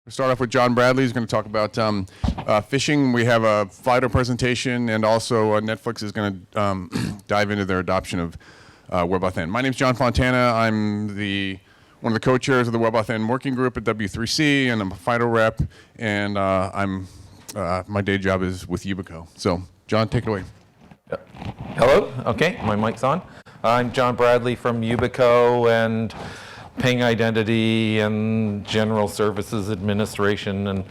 We'll start off with John Bradley. He's going to talk about phishing. We have a FIDO presentation, and also Netflix is going to dive into their adoption of WebAuthn. My name is John Fontana. I'm one of the co-chairs of the WebAuthn working group at W3C, and I'm a FIDO rep, and my day job is with Yubico. So, John, take it away. Hello. Okay, my mic's on. I'm John Bradley from Yubico and Ping Identity and General Services Administration and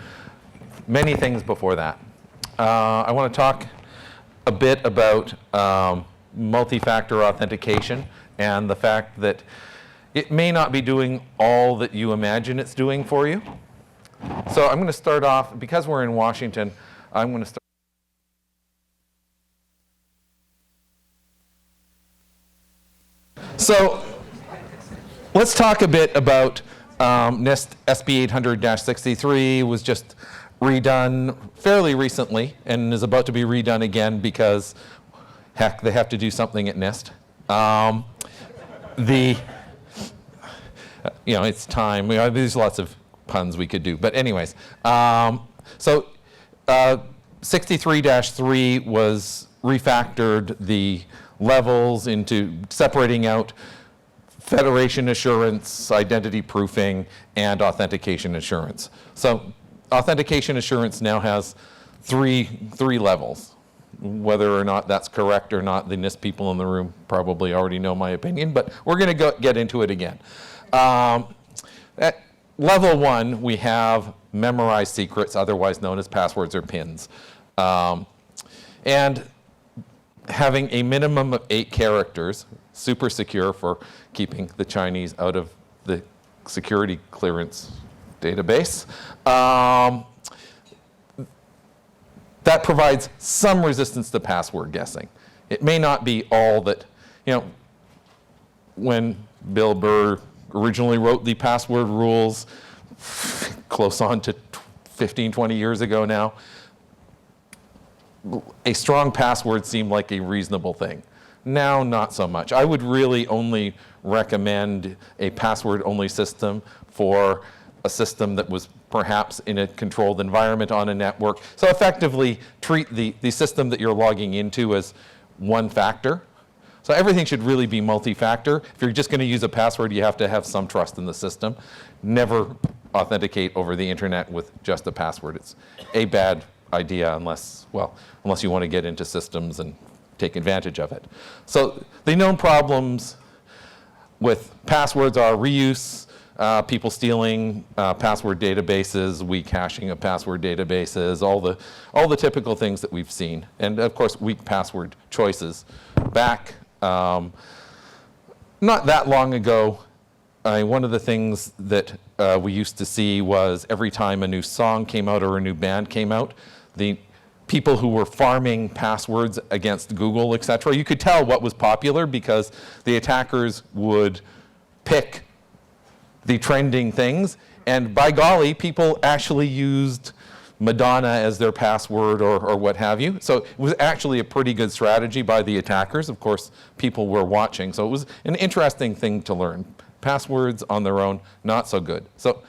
many things before that. I want to talk a bit about multi-factor authentication and the fact that it may not be doing all that you imagine it's doing for you. So I'm going to start off, because we're in Washington, I'm going to start. So let's talk a bit about NIST SB 800-63 was just redone fairly recently and is about to be redone again because, heck, they have to do something at NIST. It's time. There's lots of puns we could do. But anyways, so 63-3 was refactored the levels into separating out federation assurance, identity proofing, and authentication assurance. So authentication assurance now has three levels. Whether or not that's correct or not, the NIST people in the room probably already know my opinion, but we're going to get into it again. At level 1, we have memorized secrets, otherwise known as passwords or PINs. And having a minimum of 8 characters, super secure for keeping the Chinese out of the security clearance database. That provides some resistance to password guessing. It may not be all that, when Bill Burr originally wrote the password rules, close on to 15, 20 years ago now, a strong password seemed like a reasonable thing. Now, not so much. I would really only recommend a password-only system for a system that was perhaps in a controlled environment on a network. So effectively, treat the system that you're logging into as one factor. So everything should really be multi-factor. If you're just going to use a password, you have to have some trust in the system. Never authenticate over the internet with just a password. It's a bad idea unless you want to get into systems and take advantage of it. So the known problems with passwords are reuse, people stealing password databases, weak hashing of password databases, all the typical things that we've seen, and of course weak password choices. Back not that long ago, one of the things that we used to see was every time a new song came out or a new band came out, the people who were farming passwords against Google, etc., you could tell what was popular because the attackers would pick the trending things, and by golly, people actually used Madonna as their password or what have you. So it was actually a pretty good strategy by the attackers. Of course, people were watching, so it was an interesting thing to learn. Passwords on their own, not so good. So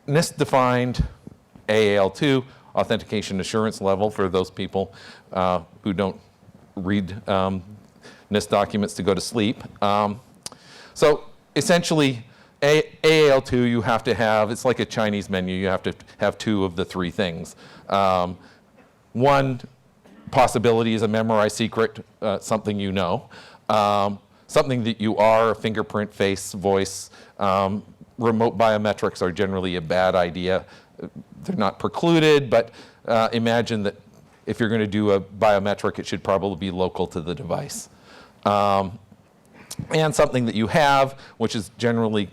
NIST defined AAL2, authentication assurance level, for those people who don't read NIST documents to go to sleep. So essentially, AAL2 you have to have, it's like a Chinese menu, you have to have 2 of the 3 things. One possibility is a memorized secret, something you know. Something that you are, fingerprint, face, voice. Remote biometrics are generally a bad idea. They're not precluded, but imagine that if you're going to do a biometric, it should probably be local to the device. And something that you have, which is generally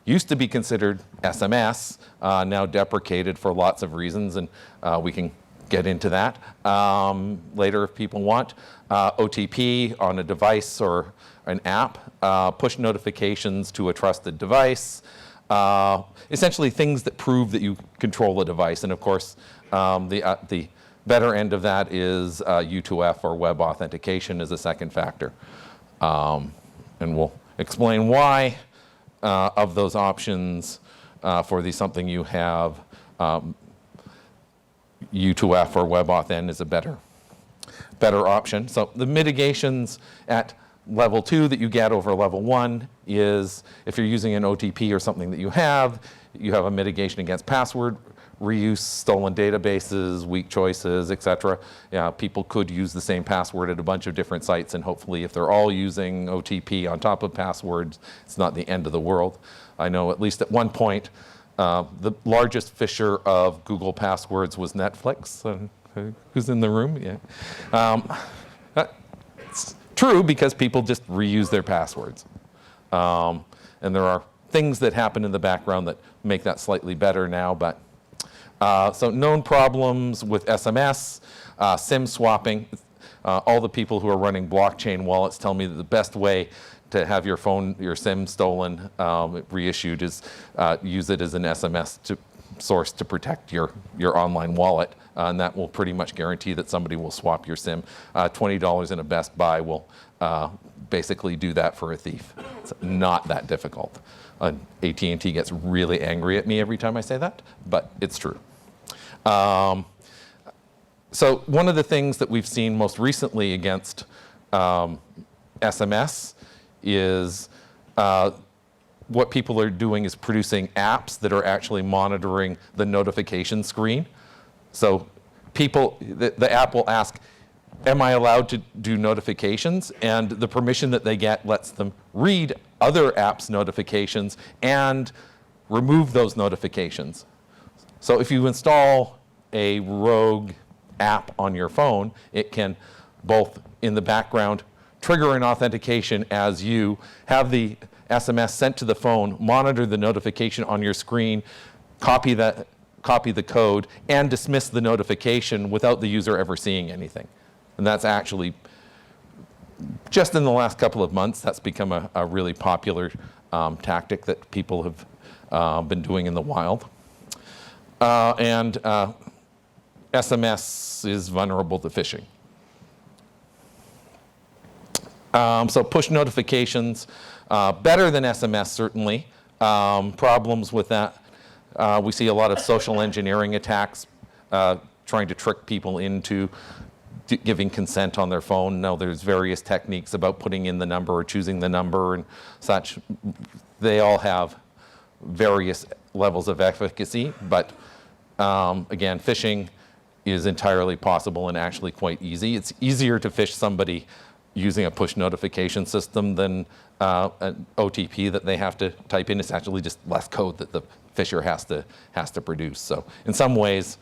used to be considered SMS, now deprecated for lots of reasons, and we can get into that later if people want. OTP on a device or an app, push notifications to a trusted device, essentially things that prove that you control a device. And of course, the better end of that is U2F or web authentication as a second factor. And we'll explain why of those options for the something you have U2F or WebAuthn is a better option. So the mitigations at level 2 that you get over level 1 is if you're using an OTP or something that you have a mitigation against password reuse, stolen databases, weak choices, etc. Yeah, people could use the same password at a bunch of different sites, and hopefully if they're all using OTP on top of passwords, it's not the end of the world. I know at least at one point, the largest fisher of Google passwords was Netflix. Who's in the room? Yeah. It's true because people just reuse their passwords. And there are things that happen in the background that make that slightly better now, but so known problems with SMS, SIM swapping. All the people who are running blockchain wallets tell me that the best way to have your SIM stolen, reissued is use it as an SMS source to protect your online wallet. And that will pretty much guarantee that somebody will swap your SIM. $20 in a Best Buy will basically do that for a thief. It's not that difficult. AT&T gets really angry at me every time I say that, but it's true. So one of the things that we've seen most recently against SMS is what people are doing is producing apps that are actually monitoring the notification screen. So the app will ask, am I allowed to do notifications? And the permission that they get lets them read other apps' notifications and remove those notifications. So if you install a rogue app on your phone, it can both in the background trigger an authentication as you have the SMS sent to the phone, monitor the notification on your screen, copy the code, and dismiss the notification without the user ever seeing anything. And that's actually, just in the last couple of months, that's become a really popular tactic that people have been doing in the wild. And SMS is vulnerable to phishing. So push notifications, better than SMS certainly. Problems with that, we see a lot of social engineering attacks trying to trick people into giving consent on their phone. Now there's various techniques about putting in the number or choosing the number and such. They all have various levels of efficacy, but again, phishing is entirely possible and actually quite easy. It's easier to phish somebody using a push notification system than an OTP that they have to type in. It's actually just less code that the phisher has to produce. So in some ways,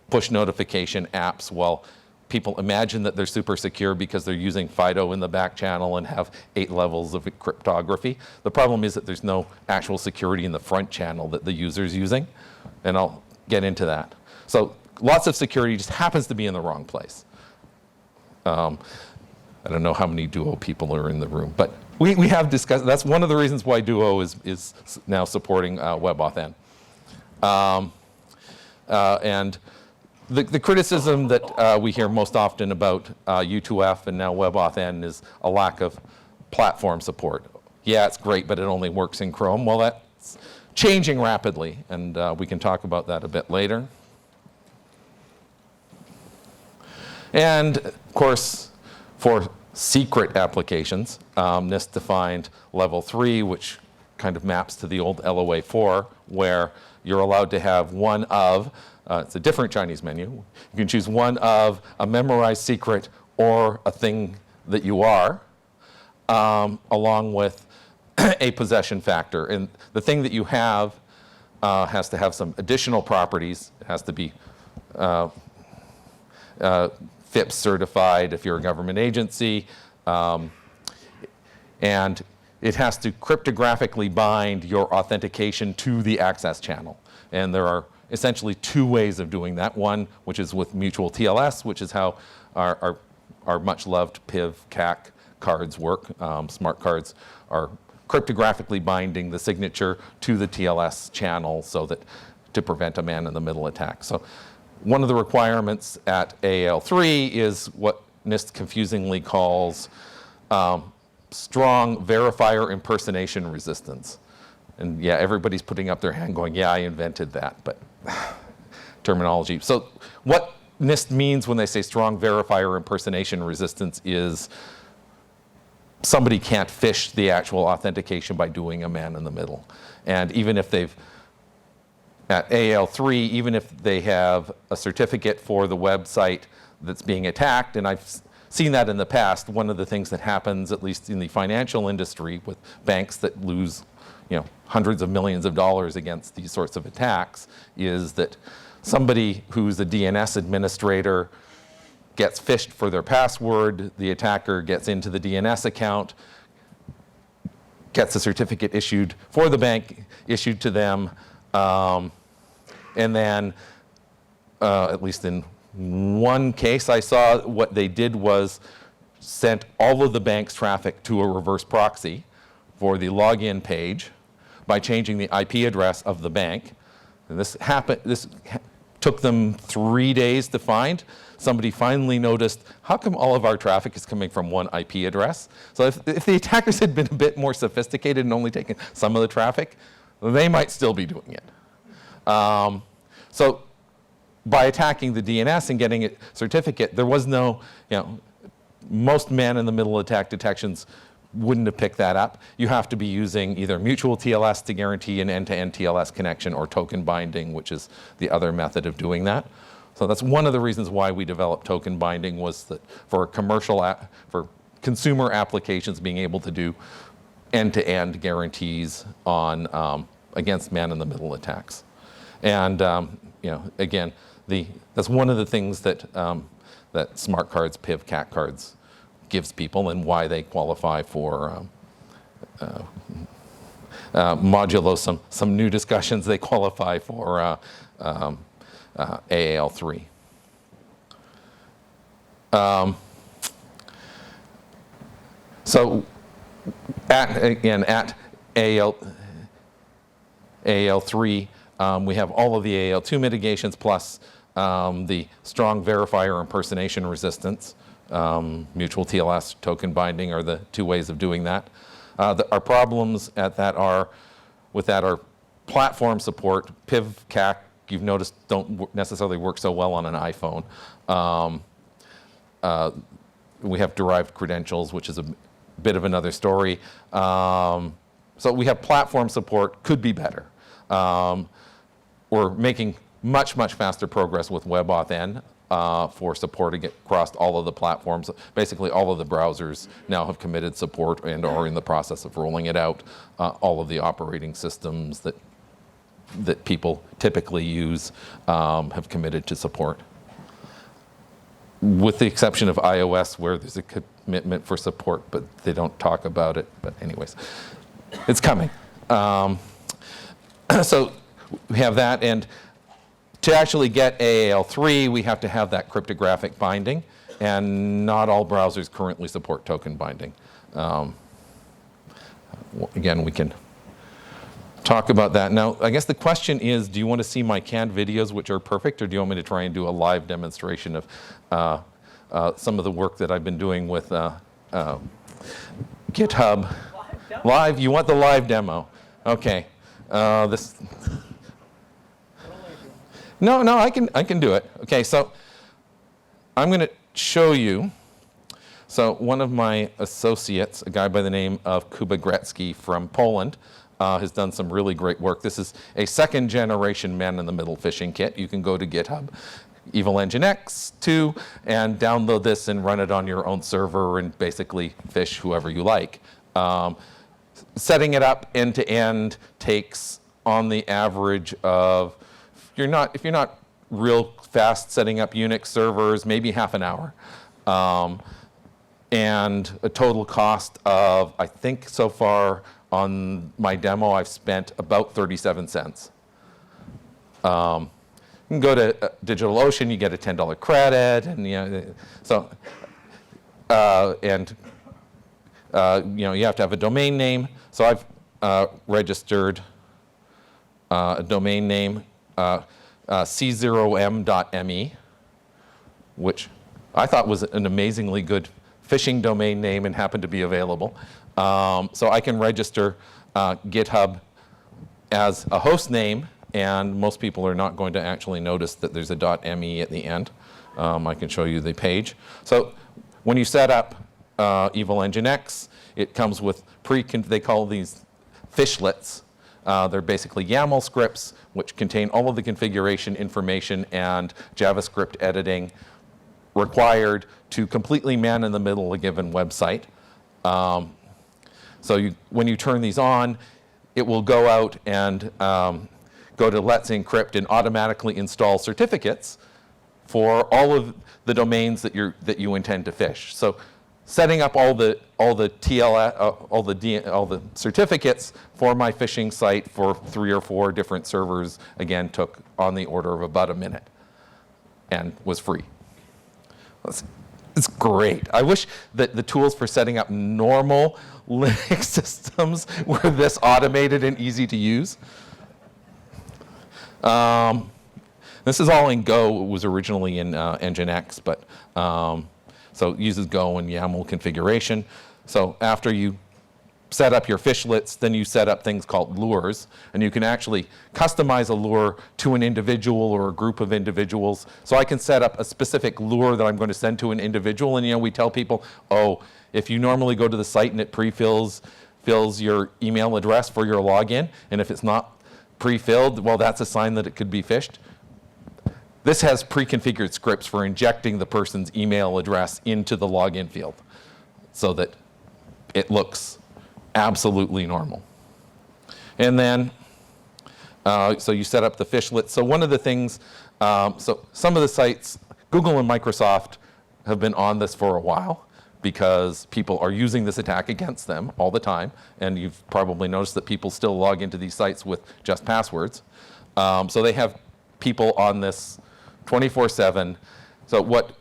push notification apps, well, people imagine that they're super secure because they're using FIDO in the back channel and have 8 levels of cryptography. The problem is that there's no actual security in the front channel that the user's using, and I'll get into that. So lots of security just happens to be in the wrong place. I don't know how many Duo people are in the room, but we have discussed, that's one of the reasons why Duo is now supporting WebAuthn. And the criticism that we hear most often about U2F and now WebAuthn is a lack of platform support. Yeah, it's great, but it only works in Chrome. Well, that's changing rapidly, and we can talk about that a bit later. And of course, for secret applications, NIST defined level 3, which kind of maps to the old LOA 4, where you're allowed to have one of, it's a different Chinese menu, you can choose one of a memorized secret or a thing that you are, along with a possession factor. And the thing that you have has to have some additional properties. It has to be FIPS certified if you're a government agency, and it has to cryptographically bind your authentication to the access channel. And there are essentially 2 ways of doing that. One, which is with mutual TLS, which is how our much loved PIV CAC cards work. Smart cards are cryptographically binding the signature to the TLS channel so that to prevent a man-in-the-middle attack. So one of the requirements at AL3 is what NIST confusingly calls strong verifier impersonation resistance. And yeah, everybody's putting up their hand going, yeah, I invented that, but terminology. So what NIST means when they say strong verifier impersonation resistance is somebody can't phish the actual authentication by doing a man in the middle. And even if they've, at AL3, even if they have a certificate for the website that's being attacked, and I've seen that in the past, one of the things that happens, at least in the financial industry, with banks that lose hundreds of millions of dollars against these sorts of attacks, is that somebody who's a DNS administrator gets phished for their password, the attacker gets into the DNS account, gets a certificate issued for the bank, issued to them, and then, at least in one case I saw, what they did was sent all of the bank's traffic to a reverse proxy for the login page by changing the IP address of the bank. And this took them 3 days to find. Somebody finally noticed, how come all of our traffic is coming from one IP address? So if the attackers had been a bit more sophisticated and only taken some of the traffic, they might still be doing it. So by attacking the DNS and getting a certificate, there was no, most man-in-the-middle attack detections wouldn't have picked that up. You have to be using either mutual TLS to guarantee an end-to-end TLS connection, or token binding, which is the other method of doing that. So that's one of the reasons why we developed token binding, was that for for consumer applications, being able to do end-to-end guarantees on against man-in-the-middle attacks. And again, that's one of the things that that smart cards, PIV, CAC cards gives people, and why they qualify for modulo some new discussions, they qualify for AAL3. So at AAL3, we have all of the AAL2 mitigations, plus the strong verifier impersonation resistance. Mutual TLS, token binding are the two ways of doing that. Our problems with that are platform support. PIV, CAC, you've noticed, don't necessarily work so well on an iPhone. We have derived credentials, which is a bit of another story. So we have platform support, could be better. We're making much faster progress with WebAuthn for support across all of the platforms. Basically, all of the browsers now have committed support and are in the process of rolling it out. All of the operating systems that people typically use have committed to support, with the exception of iOS, where there's a commitment for support, but they don't talk about it. But anyways, it's coming. So we have that, and to actually get AAL3, we have to have that cryptographic binding, and not all browsers currently support token binding. Again, we can talk about that. Now, I guess the question is, do you want to see my canned videos, which are perfect, or do you want me to try and do a live demonstration of some of the work that I've been doing with GitHub? Live? You want the live demo? Okay. No, I can do it. Okay, so I'm going to show you. So one of my associates, a guy by the name of Kuba Gretzky from Poland, has done some really great work. This is a second-generation man-in-the-middle phishing kit. You can go to GitHub, Evil Engine X2, and download this and run it on your own server and basically phish whoever you like. Setting it up end-to-end takes, on the average of, if you're not real fast setting up Unix servers, maybe half an hour. And a total cost of, I think so far on my demo, I've spent about 37 cents. You can go to DigitalOcean, you get a $10 credit, and you have to have a domain name. So I've registered a domain name, c0m.me, which I thought was an amazingly good phishing domain name and happened to be available. So I can register GitHub as a host name and most people are not going to actually notice that there's a .me at the end. I can show you the page. So when you set up Evil Nginx, it comes with they call these fishlets. They're basically YAML scripts which contain all of the configuration information and JavaScript editing required to completely man in the middle a given website. So when you turn these on, it will go out and go to Let's Encrypt and automatically install certificates for all of the domains that you intend to phish. So setting up all the certificates for my phishing site for 3 or 4 different servers, again, took on the order of about a minute and was free. It's great. I wish that the tools for setting up normal Linux systems were this automated and easy to use. This is all in Go. It was originally in Nginx, but so it uses Go and YAML configuration. So after you set up your fishlets, then you set up things called lures, and you can actually customize a lure to an individual or a group of individuals. So I can set up a specific lure that I'm going to send to an individual, and we tell people, oh, if you normally go to the site and it fills your email address for your login, and if it's not pre-filled, well, that's a sign that it could be phished. This has pre-configured scripts for injecting the person's email address into the login field so that it looks absolutely normal. And then, so you set up the fishlet. So one of the things, so some of the sites, Google and Microsoft have been on this for a while because people are using this attack against them all the time. And you've probably noticed that people still log into these sites with just passwords. So they have people on this 24/7. So what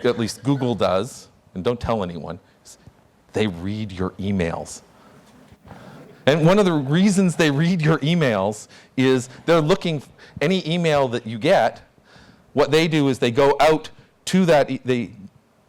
at least Google does, and don't tell anyone, is they read your emails. And one of the reasons they read your emails is they're looking, any email that you get, what they do is they go out to that, they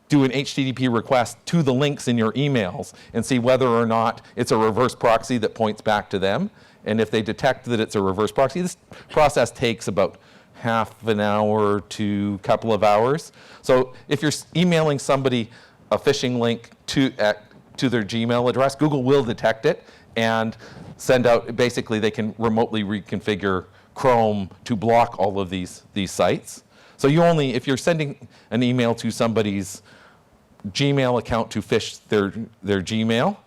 do an HTTP request to the links in your emails and see whether or not it's a reverse proxy that points back to them. And if they detect that it's a reverse proxy, this process takes about half an hour to a couple of hours. So if you're emailing somebody a phishing link to their Gmail address, Google will detect it and send out, basically they can remotely reconfigure Chrome to block all of these sites. So if you're sending an email to somebody's Gmail account to phish their Gmail,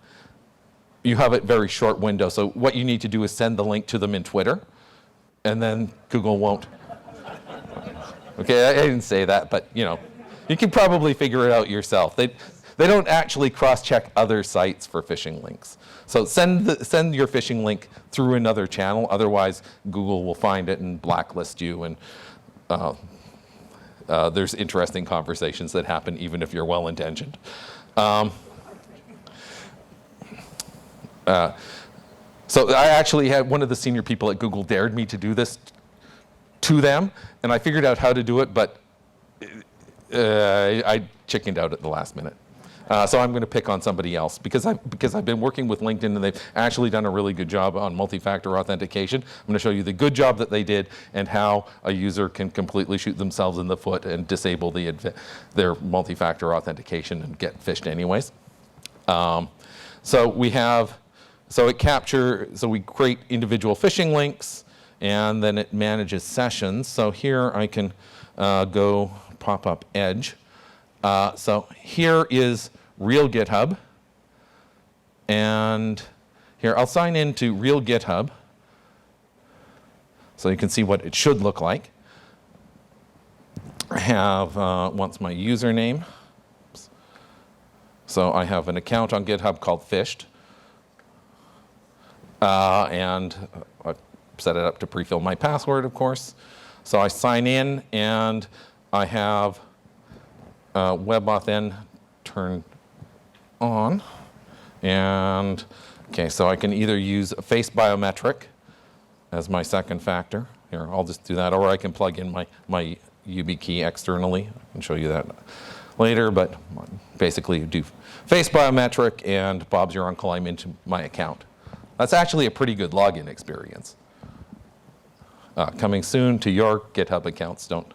you have a very short window. So what you need to do is send the link to them in Twitter, and then Google won't. Okay, I didn't say that, but you can probably figure it out yourself. They don't actually cross-check other sites for phishing links. So send your phishing link through another channel. Otherwise, Google will find it and blacklist you. And there's interesting conversations that happen even if you're well-intentioned. So I actually had one of the senior people at Google dared me to do this to them, and I figured out how to do it, but I chickened out at the last minute. So I'm going to pick on somebody else because I've been working with LinkedIn and they've actually done a really good job on multi-factor authentication. I'm going to show you the good job that they did and how a user can completely shoot themselves in the foot and disable their multi-factor authentication and get phished anyways. So we create individual phishing links and then it manages sessions. So here I can go pop up Edge. So here is real GitHub, and here I'll sign into real GitHub so you can see what it should look like. I have wants my username. So I have an account on GitHub called Phished, and I set it up to pre-fill my password, of course. So I sign in, and I have WebAuthn turned on, and okay, so I can either use face biometric as my second factor. Here, I'll just do that, or I can plug in my YubiKey externally. I can show you that later, but basically you do face biometric, and Bob's your uncle, I'm into my account. That's actually a pretty good login experience. coming soon to your GitHub accounts. Don't.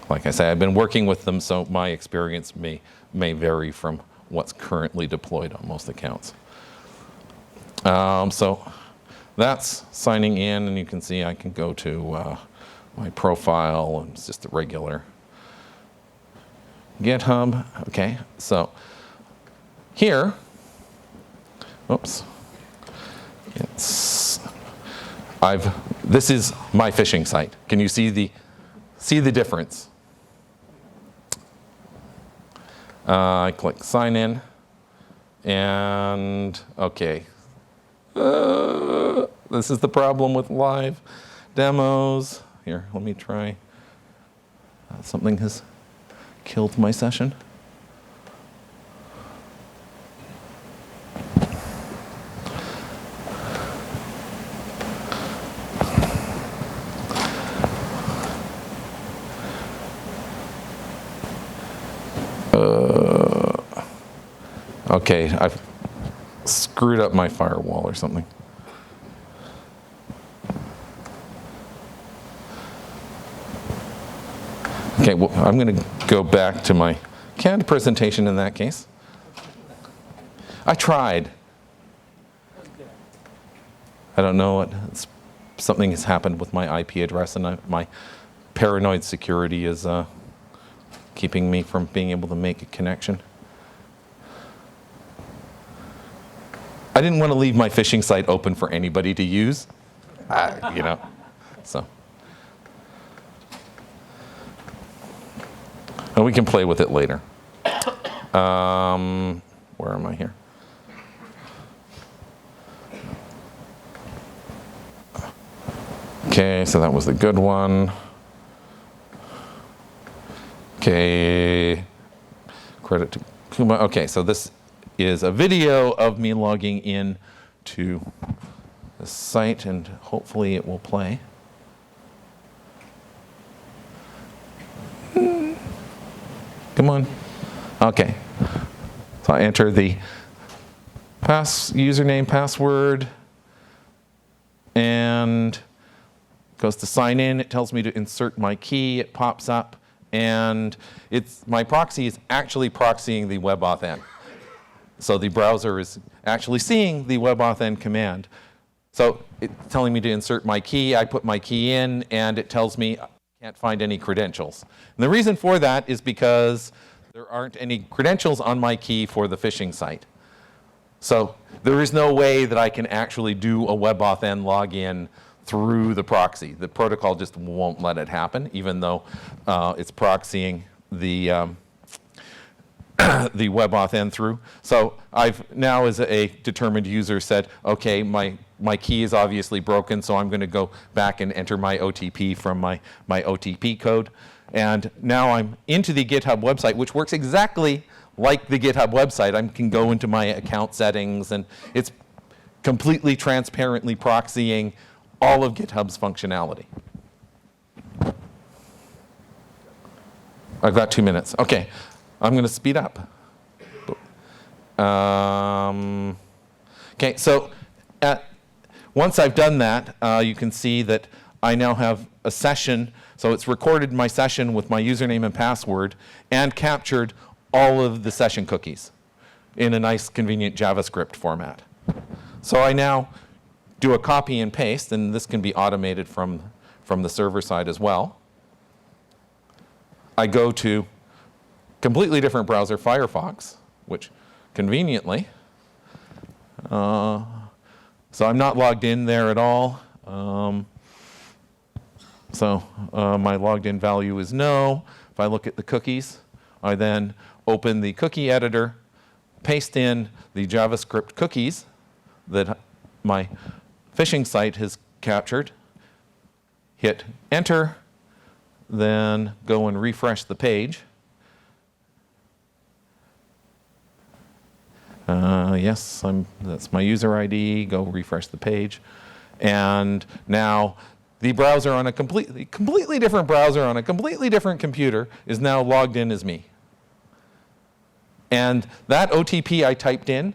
Like I say, I've been working with them, so my experience may vary from what's currently deployed on most accounts. So that's signing in, and you can see I can go to my profile, and it's just a regular GitHub. Okay, so here, oops, this is my phishing site. Can you see the difference? I click sign in, and okay. This is the problem with live demos. Here, let me try. Something has killed my session. Okay, I've screwed up my firewall or something. Okay, well, I'm going to go back to my canned presentation in that case. I tried. I don't know what, something has happened with my IP address, and my paranoid security is keeping me from being able to make a connection. I didn't want to leave my phishing site open for anybody to use, so. And we can play with it later. Where am I here? Okay, so that was the good one. Okay, credit to Kuma. Okay, so this is a video of me logging in to the site, and hopefully it will play. Come on. Okay. So I enter the username, password, and it goes to sign in. It tells me to insert my key. It pops up, and my proxy is actually proxying the WebAuthn. So the browser is actually seeing the WebAuthn command. So it's telling me to insert my key. I put my key in, and it tells me I can't find any credentials. And the reason for that is because there aren't any credentials on my key for the phishing site. So there is no way that I can actually do a WebAuthn login through the proxy. The protocol just won't let it happen, even though it's proxying the the WebAuthn through. So I've now, as a determined user, said, okay, my key is obviously broken, so I'm going to go back and enter my OTP from my OTP code. And now I'm into the GitHub website, which works exactly like the GitHub website. I can go into my account settings, and it's completely transparently proxying all of GitHub's functionality. I've got 2 minutes. Okay, I'm going to speed up. Okay, so once I've done that, you can see that I now have a session. So it's recorded my session with my username and password and captured all of the session cookies in a nice, convenient JavaScript format. So I now do a copy and paste, and this can be automated from the server side as well. I go to completely different browser, Firefox, which conveniently, so I'm not logged in there at all. So my logged in value is no. If I look at the cookies, I then open the cookie editor, paste in the JavaScript cookies that my phishing site has captured, hit enter, then go and refresh the page. Yes, that's my user ID. Go refresh the page. And now the browser on a completely different browser on a completely different computer is now logged in as me. And that OTP I typed in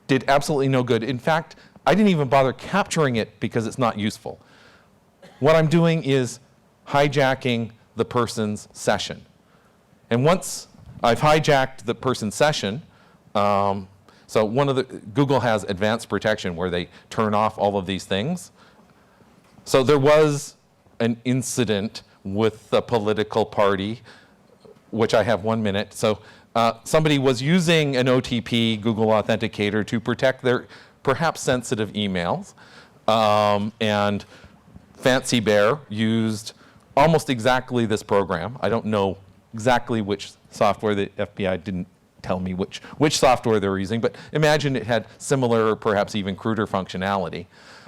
did absolutely no good. In fact, I didn't even bother capturing it because it's not useful. What I'm doing is hijacking the person's session. And once I've hijacked the person's session, so Google has advanced protection where they turn off all of these things. So there was an incident with the political party, which I have 1 minute. So somebody was using an OTP, Google Authenticator, to protect their perhaps sensitive emails. And Fancy Bear used almost exactly this program. I don't know exactly which software. The FBI didn't tell me which software they were using, but imagine it had similar or perhaps even cruder functionality.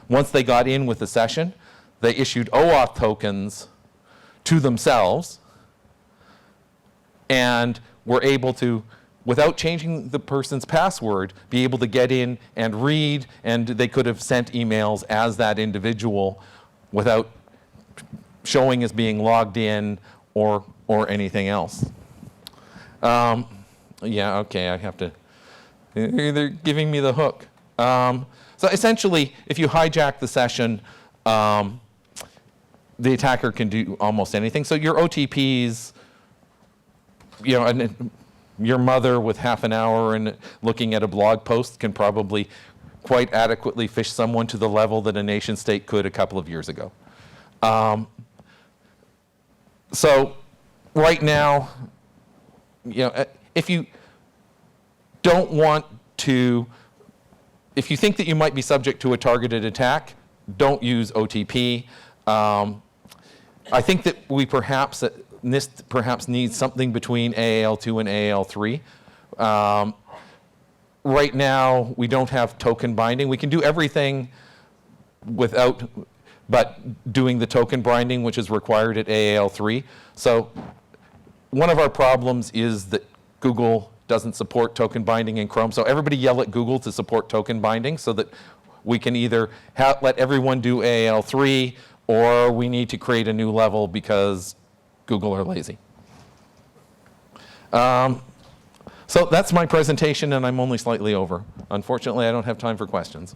Once they got in with the session, they issued OAuth tokens to themselves and were able to, without changing the person's password, be able to get in and read, and they could have sent emails as that individual without showing as being logged in or anything else. Yeah, okay, I have to, they're giving me the hook. So essentially, if you hijack the session, the attacker can do almost anything. So your OTPs, and your mother with half an hour and looking at a blog post can probably quite adequately phish someone to the level that a nation state could a couple of years ago. So right now, if you don't want to, if you think that you might be subject to a targeted attack, don't use OTP. I think that we perhaps, NIST perhaps needs something between AAL2 and AAL3. Right now, we don't have token binding. We can do everything but doing the token binding, which is required at AAL3. So one of our problems is that Google doesn't support token binding in Chrome. So everybody yell at Google to support token binding so that we can either let everyone do AAL3, or we need to create a new level because Google are lazy. So that's my presentation, and I'm only slightly over. Unfortunately, I don't have time for questions.